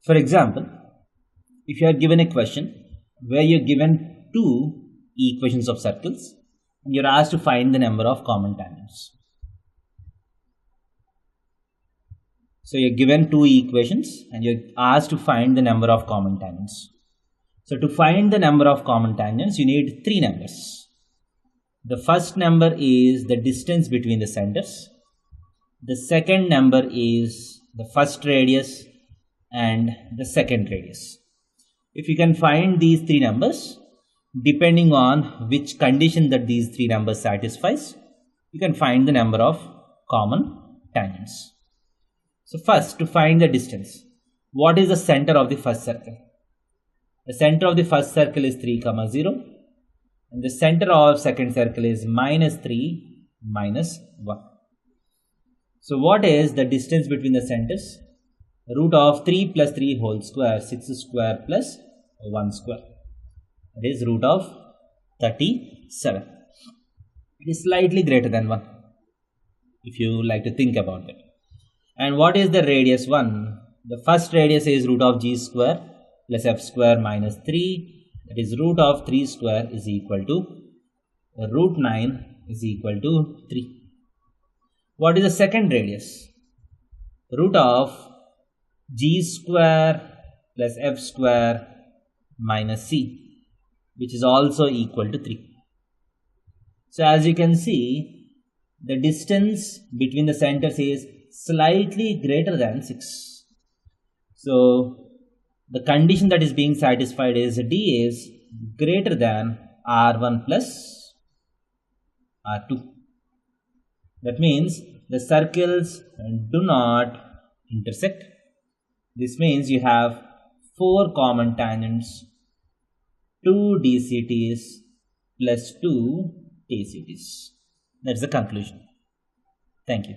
For example, if you are given a question where you're given two equations of circles and you're asked to find the number of common tangents. So you're given two equations and you're asked to find the number of common tangents. So to find the number of common tangents, you need three numbers. The first number is the distance between the centers. The second number is the first radius and the second radius. If you can find these three numbers, depending on which condition that these three numbers satisfies, you can find the number of common tangents. So first, to find the distance, what is the center of the first circle? The center of the first circle is 3, 0, and the center of second circle is -3, -1. So what is the distance between the centers? Root of 3 plus 3 whole square, 6 square plus 1 square. That is root of 37. It is slightly greater than 1, if you like to think about it. And what is the radius 1? The first radius is root of g square plus f square minus 3. That is root of 3 square is equal to root 9 is equal to 3. What is the second radius? Root of g square plus f square minus c, which is also equal to 3. So as you can see, the distance between the centers is slightly greater than 6. So the condition that is being satisfied is D is greater than R1 plus R2. That means the circles do not intersect. This means you have 4 common tangents, 2 DCTs plus 2 ACTs. That's the conclusion. Thank you.